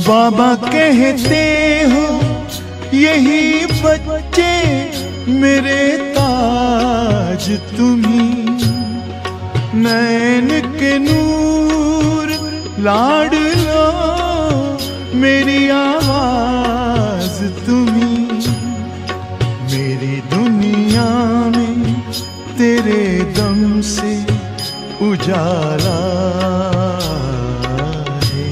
बाबा कहते हो यही बच्चे मेरे ताज तुम्ही, नैन के नूर लाडलो मेरी आवाज तुम्ही, मेरी दुनिया में तेरे दम से उजाला है,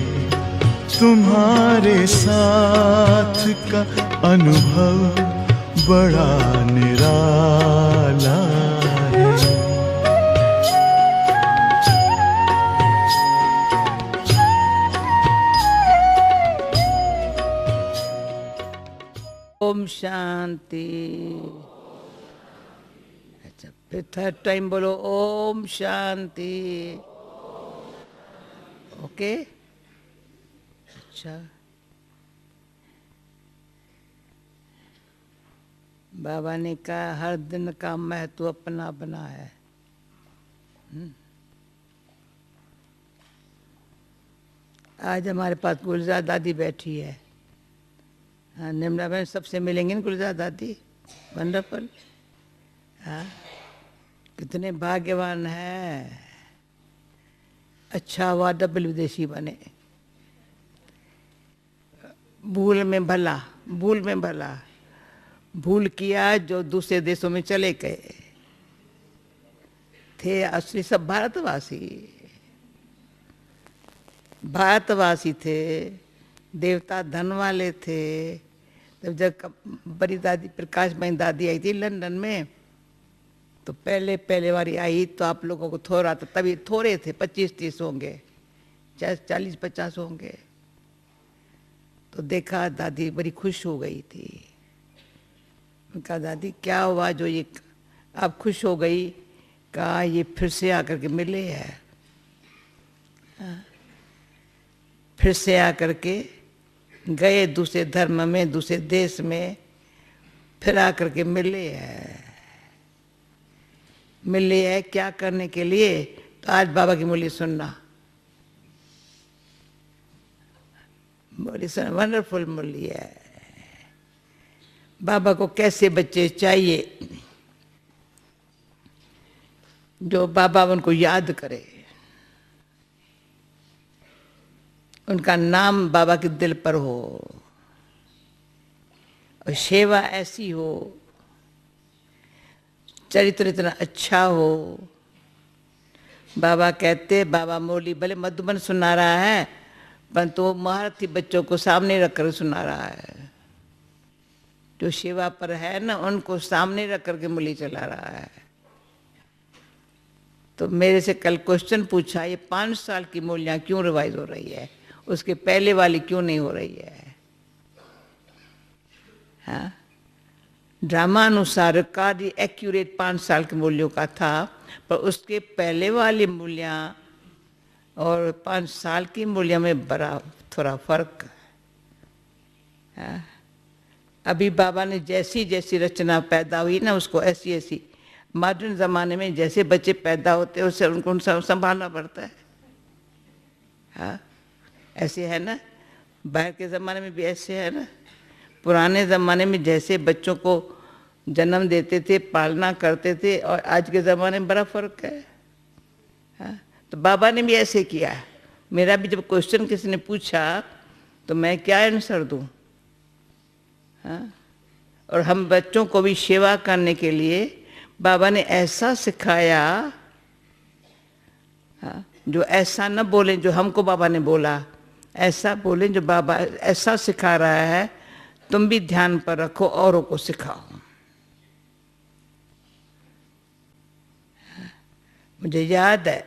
तुम्हारे साथ का अनुभव बड़ा निराला है। ओम शांति। अच्छा, फिर थर्ड टाइम बोलो ओम शांति। ओके, अच्छा। बाबा ने कहा हर दिन का महत्व अपना अपना है। आज हमारे पास गुलजार दादी बैठी है। हाँ, निर्मला बहन सबसे मिलेंगे ना गुलजार दादी। वंडरफुल। हाँ, कितने भाग्यवान है। अच्छा हुआ डबल विदेशी बने। भूल में भला, भूल में भला। भूल किया जो दूसरे देशों में चले गए थे, असली सब भारतवासी, भारतवासी थे। देवता धन वाले थे। तब जब बड़ी दादी प्रकाश मई दादी आई थी लंदन में, तो पहले बारी आई तो आप लोगों को थोड़ा था, तभी थोड़े थे, 25-30 होंगे, 40-50 होंगे। तो देखा दादी बड़ी खुश हो गई थी। कहा दादी क्या हुआ जो ये आप खुश हो गई? कहा ये फिर से आकर के मिले है, फिर से आकर के गए दूसरे धर्म में, दूसरे देश में, फिर आकर के मिले है। मिले है क्या करने के लिए? तो आज बाबा की मुरली सुनना। मुरली सुन, वंडरफुल मुरली है। बाबा को कैसे बच्चे चाहिए जो बाबा उनको याद करे, उनका नाम बाबा के दिल पर हो और सेवा ऐसी हो, चरित्र इतना अच्छा हो। बाबा कहते, बाबा मुरली भले मधुबन सुना रहा है, परंतु वो महारथी बच्चों को सामने रखकर सुना रहा है। जो सेवा पर है ना, उनको सामने रख करके मुरली चला रहा है। तो मेरे से कल क्वेश्चन पूछा, ये 5 साल की मुरलियाँ क्यों रिवाइज हो रही है, उसके पहले वाली क्यों नहीं हो रही है? हाँ, ड्रामा अनुसार कार्य एक्यूरेट 5 साल के मूल्यों का था, पर उसके पहले वाली मूल्याँ और 5 साल की मूल्यों में बड़ा थोड़ा फर्क है। अभी बाबा ने जैसी जैसी रचना पैदा हुई ना, उसको ऐसी ऐसी मॉडर्न ज़माने में जैसे बच्चे पैदा होते हैं उससे उनको संभालना पड़ता है। हाँ, ऐसे है ना, बाहर के ज़माने में भी ऐसे है ना। पुराने ज़माने में जैसे बच्चों को जन्म देते थे, पालना करते थे, और आज के ज़माने में बड़ा फ़र्क है। हाँ, तो बाबा ने भी ऐसे किया। मेरा भी जब क्वेश्चन किसी ने पूछा तो मैं क्या आंसर दूँ? हाँ, और हम बच्चों को भी सेवा करने के लिए बाबा ने ऐसा सिखाया, हाँ, जो ऐसा न बोले जो हमको बाबा ने बोला, ऐसा बोले जो बाबा ऐसा सिखा रहा है, तुम भी ध्यान पर रखो, औरों को सिखाओ। मुझे याद है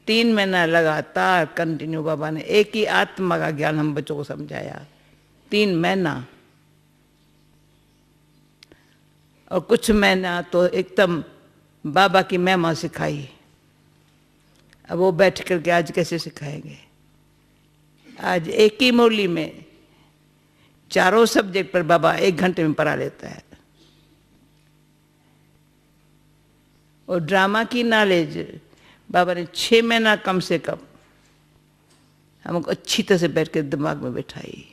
3 महीना लगातार कंटिन्यू बाबा ने एक ही आत्मा का ज्ञान हम बच्चों को समझाया। 3 महीना, और कुछ महीना तो एकदम बाबा की महिमा सिखाई। अब वो बैठ करके आज कैसे सिखाएंगे? आज एक ही मुरली में चारों सब्जेक्ट पर बाबा 1 घंटे में पढ़ा लेता है। और ड्रामा की नॉलेज बाबा ने 6 महीना कम से कम, हमको अच्छी तरह से बैठ के दिमाग में बैठाई,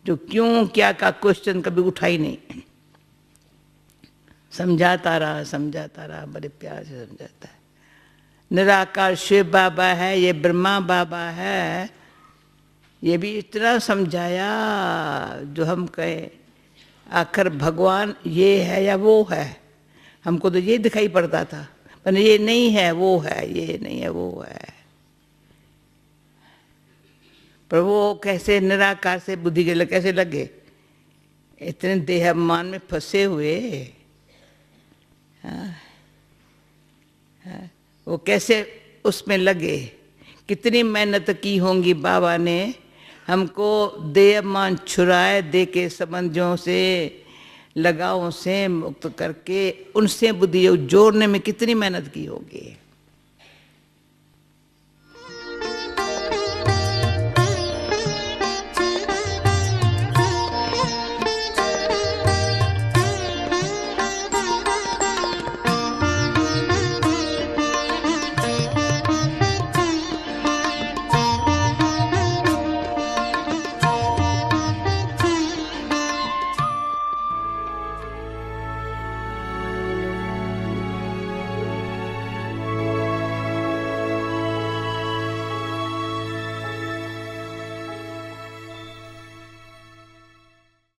जो क्यों क्या का क्वेश्चन कभी उठाई नहीं, समझाता रहा, बड़े प्यार से समझाता है। निराकार शिव बाबा है, ये ब्रह्मा बाबा है, ये भी इतना समझाया जो हम कहें आखिर भगवान ये है या वो है। हमको तो ये दिखाई पड़ता था, पर ये नहीं है वो है, ये नहीं है वो है। पर वो कैसे निराकार से बुद्धि के कैसे लगे, इतने देहाभिमान में फंसे हुए। हाँ, हाँ, वो कैसे उसमें लगे, कितनी मेहनत की होंगी बाबा ने हमको देहमान छुड़ाए दे के संबंधों से लगावों से मुक्त करके उनसे बुद्धि जोड़ने में कितनी मेहनत की होगी।